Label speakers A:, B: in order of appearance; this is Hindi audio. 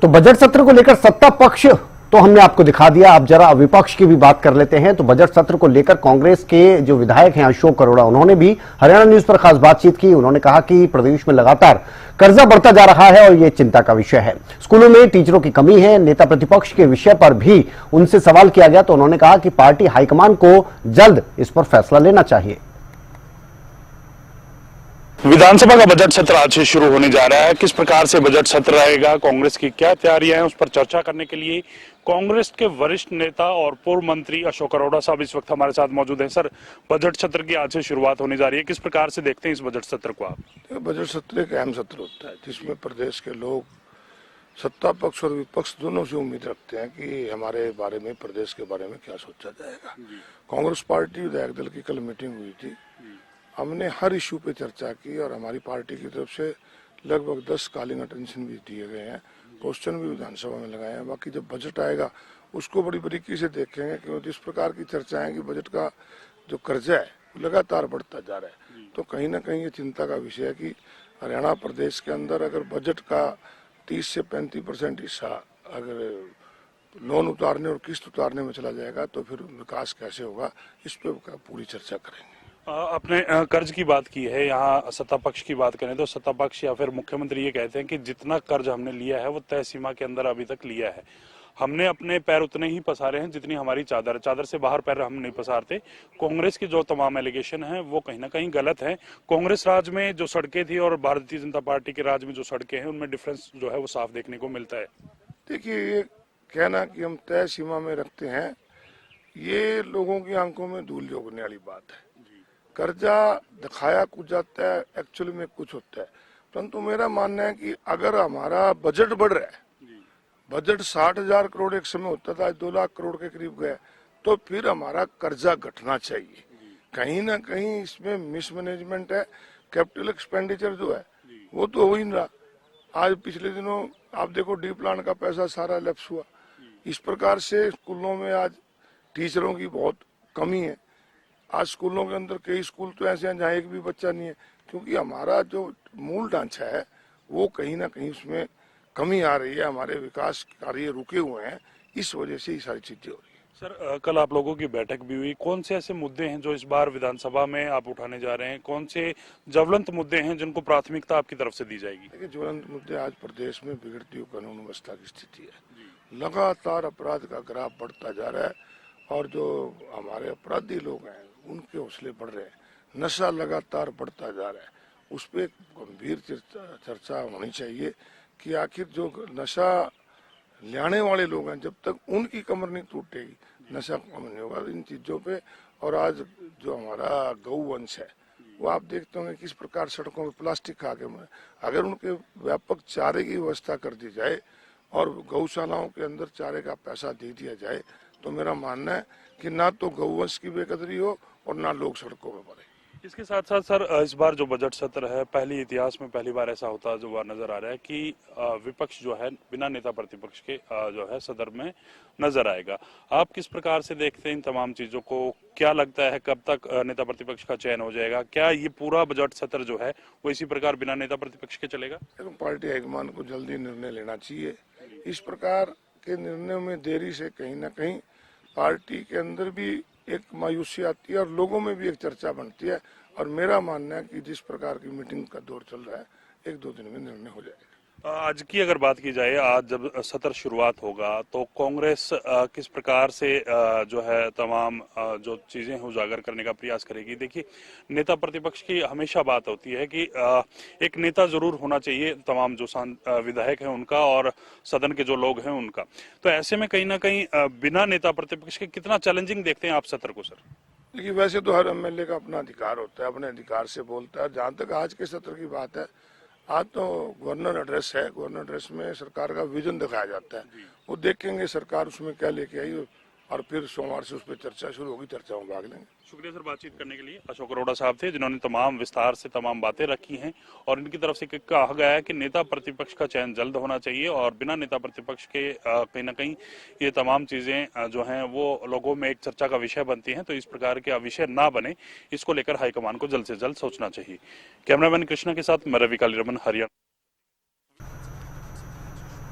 A: तो बजट सत्र को लेकर सत्ता पक्ष तो हमने आपको दिखा दिया, अब जरा विपक्ष की भी बात कर लेते हैं। तो बजट सत्र को लेकर कांग्रेस के जो विधायक हैं अशोक अरोड़ा, उन्होंने भी हरियाणा न्यूज पर खास बातचीत की। उन्होंने कहा कि प्रदेश में लगातार कर्जा बढ़ता जा रहा है और यह चिंता का विषय है। स्कूलों में टीचरों की कमी है। नेता प्रतिपक्ष के विषय पर भी उनसे सवाल किया गया तो उन्होंने कहा कि पार्टी हाईकमान को जल्द इस पर फैसला लेना चाहिए।
B: विधानसभा का बजट सत्र आज से शुरू होने जा रहा है। किस प्रकार से बजट सत्र रहेगा, कांग्रेस की क्या तैयारियां हैं, उस पर चर्चा करने के लिए कांग्रेस के वरिष्ठ नेता और पूर्व मंत्री अशोक अरोड़ा साहब इस वक्त हमारे साथ मौजूद हैं। सर, बजट सत्र की आज से शुरुआत होने जा रही है, किस प्रकार से देखते हैं इस बजट सत्र को आप?
C: बजट सत्र एक अहम सत्र होता है जिसमें प्रदेश के लोग सत्ता पक्ष और विपक्ष दोनों से उम्मीद रखते हैं कि हमारे बारे में, प्रदेश के बारे में क्या सोचा जाएगा। कांग्रेस पार्टी विधायक दल की कल मीटिंग हुई थी। हमने हर इशू पे चर्चा की और हमारी पार्टी की तरफ से लगभग 10 कॉलिंग अटेंशन भी दिए गए हैं, क्वेश्चन भी विधानसभा में लगाए हैं। बाकी जब बजट आएगा उसको बड़ी बारीकी से देखेंगे, क्योंकि जिस प्रकार की चर्चाएं कि बजट का जो कर्जा है वो लगातार बढ़ता जा रहा है, तो कहीं ना कहीं ये चिंता का विषय है कि हरियाणा प्रदेश के अंदर अगर बजट का 30 से 35% हिस्सा अगर लोन उतारने और किस्त उतारने में चला जाएगा तो फिर विकास कैसे होगा, इस पर पूरी चर्चा करेंगे।
B: आपने कर्ज की बात की है, यहाँ सत्ता पक्ष की बात करें तो सत्ता पक्ष या फिर मुख्यमंत्री ये कहते हैं कि जितना कर्ज हमने लिया है वो तय सीमा के अंदर अभी तक लिया है। हमने अपने पैर उतने ही पसारे हैं जितनी हमारी चादर से बाहर पैर हम नहीं पसारते। कांग्रेस की जो तमाम एलिगेशन है वो कहीं ना कहीं गलत है। कांग्रेस राज में जो सड़कें थी और भारतीय जनता पार्टी के राज में जो सड़कें हैं उनमें डिफरेंस जो है वो साफ देखने को मिलता है।
C: देखिए, ये कहना कि हम तय सीमा में रखते हैं, ये लोगों की आंखों में धूल झोंकने वाली बात है। कर्जा दिखाया कुछ जाता है, एक्चुअली में कुछ होता है। परंतु मेरा मानना है कि अगर हमारा बजट बढ़ रहा है, बजट 60,000 करोड़ एक समय होता था, 2 लाख करोड़ के करीब गया, तो फिर हमारा कर्जा घटना चाहिए। कहीं ना कहीं इसमें मिसमैनेजमेंट है। कैपिटल एक्सपेंडिचर जो है वो तो हो ही नहीं रहा। आज पिछले दिनों आप देखो डी प्लान का पैसा सारा लैप्स हुआ। इस प्रकार से स्कूलों में आज टीचरों की बहुत कमी है। आज स्कूलों के अंदर कई स्कूल तो ऐसे हैं जहाँ एक भी बच्चा नहीं है, क्योंकि हमारा जो मूल ढांचा है वो कहीं ना कहीं उसमें कमी आ रही है। हमारे विकास कार्य रुके हुए हैं, इस वजह से ये सारी चीजें हो रही है।
B: सर, कल आप लोगों की बैठक भी हुई, कौन से ऐसे मुद्दे हैं जो इस बार विधानसभा में आप उठाने जा रहे हैं? कौन से ज्वलंत मुद्दे हैं जिनको प्राथमिकता आपकी तरफ से दी जाएगी?
C: देखिए, ज्वलंत मुद्दे आज प्रदेश में बिगड़ती हुई कानून व्यवस्था की स्थिति है। लगातार अपराध का ग्राफ बढ़ता जा रहा है और जो हमारे अपराधी लोग हैं उनके हौसले बढ़ रहे हैं। नशा लगातार बढ़ता जा रहा है, उस पर गंभीर चर्चा होनी चाहिए कि आखिर जो नशा लाने वाले लोग हैं, जब तक उनकी कमर नहीं टूटेगी नशा कम नहीं होगा इन चीजों पे। और आज जो हमारा गौवंश है वो आप देखते होंगे किस प्रकार सड़कों में प्लास्टिक खा के मरे। अगर उनके व्यापक चारे की व्यवस्था कर दी जाए और गौशालाओं के अंदर चारे का पैसा दे दिया जाए तो मेरा मानना है कि ना तो गौवंश की बेकदरी हो और ना लोग सड़कों में मरे।
B: इसके साथ साथ सर, इस बार जो बजट सत्र है, पहली इतिहास में पहली बार ऐसा होता जो बार नजर आ रहा है कि विपक्ष जो है बिना नेता प्रतिपक्ष के जो है सदन में नजर आएगा। आप किस प्रकार से देखते हैं इन तमाम चीजों को? क्या लगता है कब तक नेता प्रतिपक्ष का चयन हो जाएगा? क्या ये पूरा बजट सत्र जो है वो इसी प्रकार बिना नेता प्रतिपक्ष के चलेगा?
C: पार्टी हाईकमान को जल्दी निर्णय लेना चाहिए। इस प्रकार के निर्णयों में देरी से कहीं ना कहीं पार्टी के अंदर भी एक मायूसी आती है और लोगों में भी एक चर्चा बनती है। और मेरा मानना है कि जिस प्रकार की मीटिंग का दौर चल रहा है, 1-2 दिन में निर्णय हो जाएगा।
B: आज की अगर बात की जाए, आज जब सत्र शुरुआत होगा तो कांग्रेस किस प्रकार से जो है तमाम जो चीजें हैं उजागर करने का प्रयास करेगी? देखिए, नेता प्रतिपक्ष की हमेशा बात होती है कि एक नेता जरूर होना चाहिए, तमाम जो विधायक हैं उनका और सदन के जो लोग हैं उनका। तो ऐसे में कहीं ना कहीं बिना नेता प्रतिपक्ष के कितना चैलेंजिंग देखते हैं आप सत्र को? सर
C: देखिए, वैसे तो हर एमएलए का अपना अधिकार होता है, अपने अधिकार से बोलता है। जहाँ तक आज के सत्र की बात है, आज तो गवर्नर एड्रेस है। गवर्नर एड्रेस में सरकार का विजन दिखाया जाता है, वो देखेंगे सरकार उसमें क्या लेके आई और फिर सोमवार से उस पर चर्चा शुरू होगी, चर्चा में भाग लेंगे।
B: शुक्रिया सर बातचीत करने के लिए। अशोक अरोड़ा साहब थे जिन्होंने तमाम विस्तार से तमाम बातें रखी हैं और इनकी तरफ से कहा गया है कि नेता प्रतिपक्ष का चयन जल्द होना चाहिए और बिना नेता प्रतिपक्ष के कहीं ना कहीं ये तमाम चीजें जो हैं वो लोगों में एक चर्चा का विषय बनती हैं। तो इस प्रकार के विषय ना बने, इसको लेकर हाईकमान को जल्द से जल्द सोचना चाहिए। कैमरामैन कृष्णा के साथ मैं रवि कालीरमन, हरियाणा।